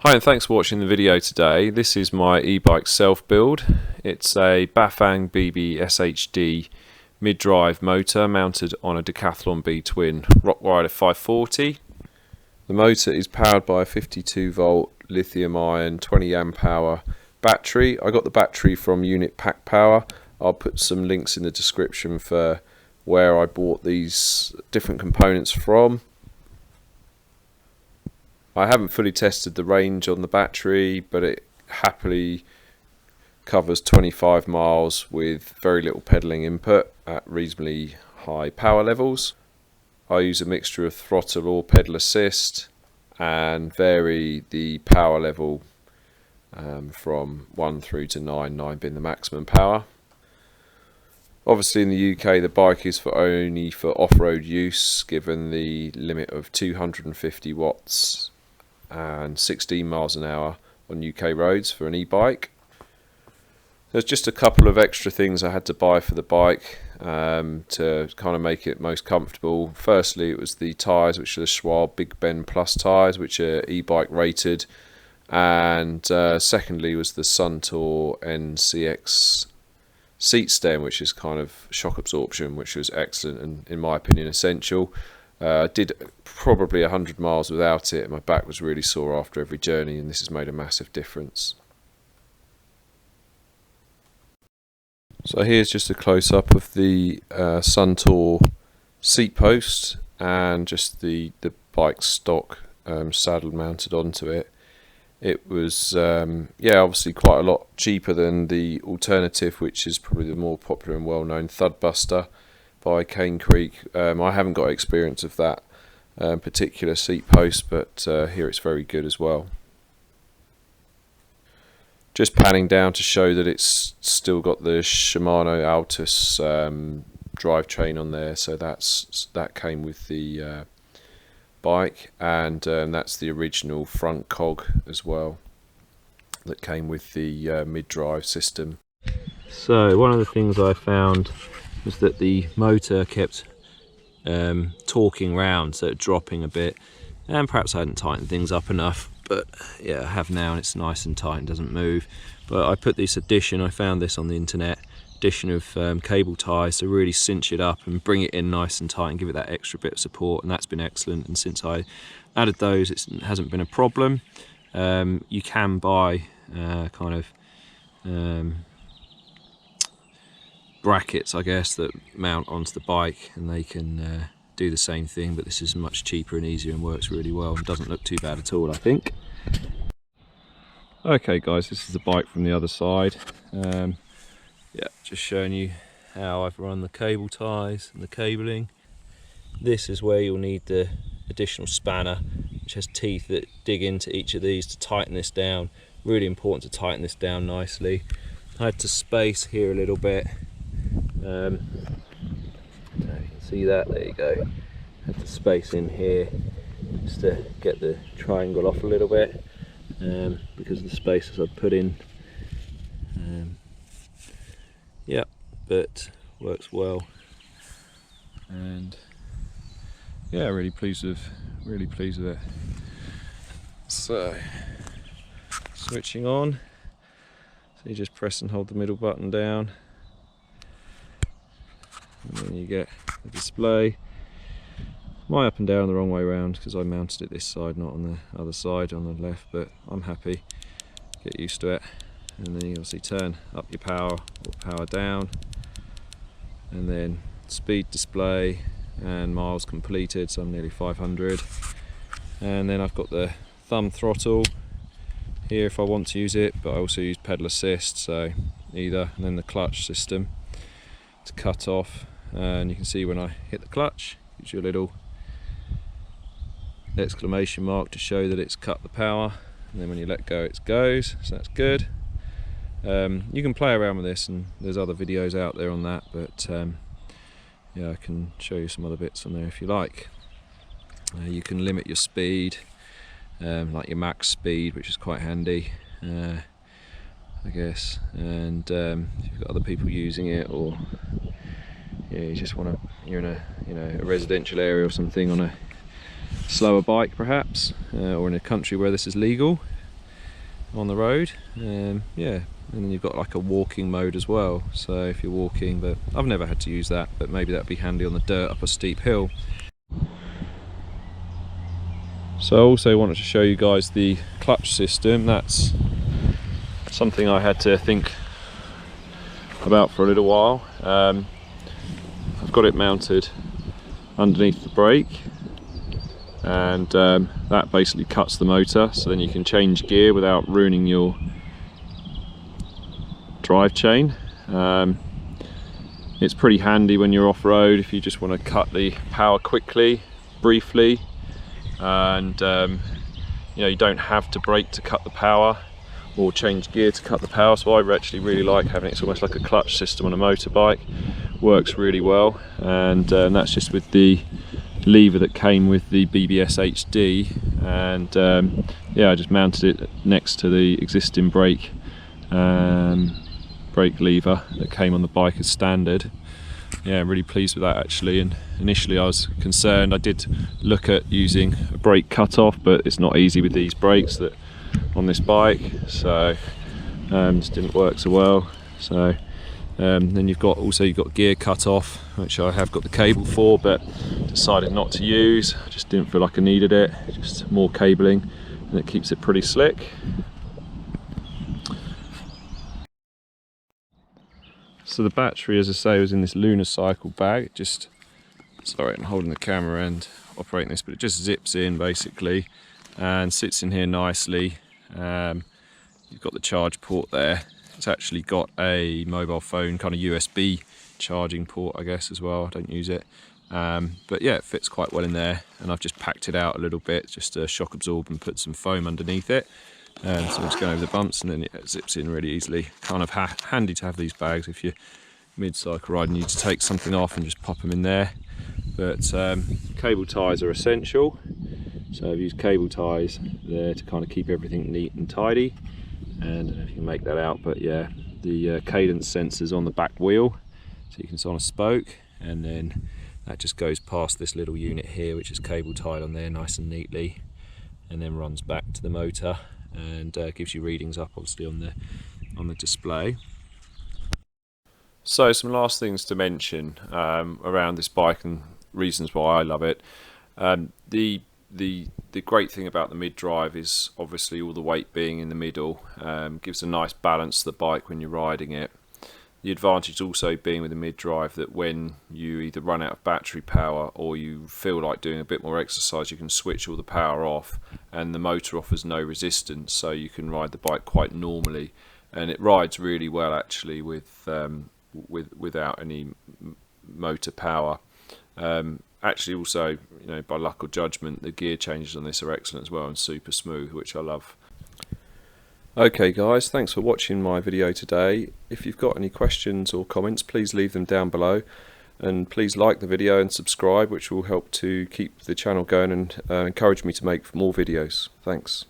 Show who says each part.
Speaker 1: Hi and thanks for watching the video today. This is my e-bike self-build. It's a Bafang BBSHD mid-drive motor mounted on a Decathlon B'Twin Rockrider 540. The motor is powered by a 52 volt lithium ion 20 amp hour battery. I got the battery from Unit Pack Power. I'll put some links in the description for where I bought these different components from. I haven't fully tested the range on the battery, but it happily covers 25 miles with very little pedalling input at reasonably high power levels. I use a mixture of throttle or pedal assist and vary the power level from 1 through to 9 being the maximum power. Obviously in the UK the bike is only for off-road use, given the limit of 250 watts and 16 miles an hour on UK roads for an e-bike. There's just a couple of extra things I had to buy for the bike to kind of make it most comfortable. Firstly, it was the tyres, which are the Schwalbe Big Ben Plus tyres, which are e-bike rated, and secondly was the Suntour NCX seat stem, which is kind of shock absorption, which was excellent and in my opinion essential. I did probably 100 miles without it. My back was really sore after every journey, and this has made a massive difference. So here's just a close-up of the Suntour seat post and just the bike stock saddle mounted onto it. It was obviously quite a lot cheaper than the alternative, which is probably the more popular and well-known Thud Buster by Cane Creek. I haven't got experience of that particular seat post, but here it's very good as well. Just panning down to show that it's still got the Shimano Altus drivetrain on there, so that came with the bike, and that's the original front cog as well that came with the mid-drive system. So one of the things I found was that the motor kept torquing round, so dropping a bit, and perhaps I hadn't tightened things up enough, but yeah, I have now, and it's nice and tight and doesn't move. But I put this addition, I found this on the internet, addition of cable ties to really cinch it up and bring it in nice and tight and give it that extra bit of support, and that's been excellent. And since I added those, it hasn't been a problem. You can buy brackets, I guess, that mount onto the bike, and they can do the same thing, but this is much cheaper and easier and works really well and doesn't look too bad at all, I think. Okay guys, this is the bike from the other side. Yeah, just showing you how I've run the cable ties and the cabling. This is where you'll need the additional spanner, which has teeth that dig into each of these to tighten this down. Really important to tighten this down nicely. I had to space here a little bit. You can see that, there you go. Had to space in here just to get the triangle off a little bit, because of the spaces I'd put in. Yeah, but works well, and yeah, really pleased with it. So switching on, so you just press and hold the middle button down, and then you get the display. My up and down the wrong way around because I mounted it this side, not on the other side on the left, but I'm happy. Get used to it. And then you obviously turn up your power or power down, and then speed display and miles completed, so I'm nearly 500. And then I've got the thumb throttle here if I want to use it, but I also use pedal assist, so either, and then the clutch system to cut off. And you can see when I hit the clutch, it gives you a little exclamation mark to show that it's cut the power, and then when you let go it goes, so that's good. You can play around with this, and there's other videos out there on that, but yeah, I can show you some other bits on there if you like. You can limit your speed, like your max speed, which is quite handy, I guess, and if you've got other people using it, or yeah, you just want to, you're in a residential area or something on a slower bike perhaps, or in a country where this is legal, on the road. Yeah, and then you've got like a walking mode as well, so if you're walking, but I've never had to use that, but maybe that'd be handy on the dirt up a steep hill. So I also wanted to show you guys the clutch system. That's something I had to think about for a little while. I've got it mounted underneath the brake, and that basically cuts the motor, so then you can change gear without ruining your drive chain. It's pretty handy when you're off-road if you just want to cut the power quickly, briefly, and you know, you don't have to brake to cut the power or change gear to cut the power. So I actually really like having it. It's almost like a clutch system on a motorbike. Works really well, and that's just with the lever that came with the BBSHD, and yeah, I just mounted it next to the existing brake lever that came on the bike as standard. Yeah, I'm really pleased with that actually, and initially I was concerned. I did look at using a brake cut-off, but it's not easy with these brakes that on this bike, so just didn't work so well. So then you've got gear cut-off, which I have got the cable for, but decided not to use. I just didn't feel like I needed it. Just more cabling, and it keeps it pretty slick. So the battery, as I say, was in this lunar cycle bag. Sorry, I'm holding the camera and operating this, but it just zips in basically and sits in here nicely. You've got the charge port there. It's actually got a mobile phone kind of USB charging port, I guess, as well. I don't use it, but yeah, it fits quite well in there, and I've just packed it out a little bit just to shock absorb and put some foam underneath it. So I'm just going over the bumps, and then it zips in really easily. Kind of handy to have these bags if you're mid-cycle riding, you need to take something off and just pop them in there. But cable ties are essential, so I've used cable ties there to kind of keep everything neat and tidy. And I don't know if you can make that out, but yeah, the cadence sensors on the back wheel, so you can see on a spoke, and then that just goes past this little unit here, which is cable tied on there nice and neatly, and then runs back to the motor, and gives you readings up obviously on the display. So some last things to mention around this bike and reasons why I love it. The great thing about the mid-drive is obviously all the weight being in the middle, gives a nice balance to the bike when you're riding it. The advantage also being with the mid-drive that when you either run out of battery power or you feel like doing a bit more exercise, you can switch all the power off, and the motor offers no resistance, so you can ride the bike quite normally, and it rides really well actually without any motor power. Actually also, you know, by luck or judgment, the gear changes on this are excellent as well and super smooth, which I love. Okay guys, thanks for watching my video today. If you've got any questions or comments, please leave them down below, and please like the video and subscribe, which will help to keep the channel going and encourage me to make more videos. Thanks.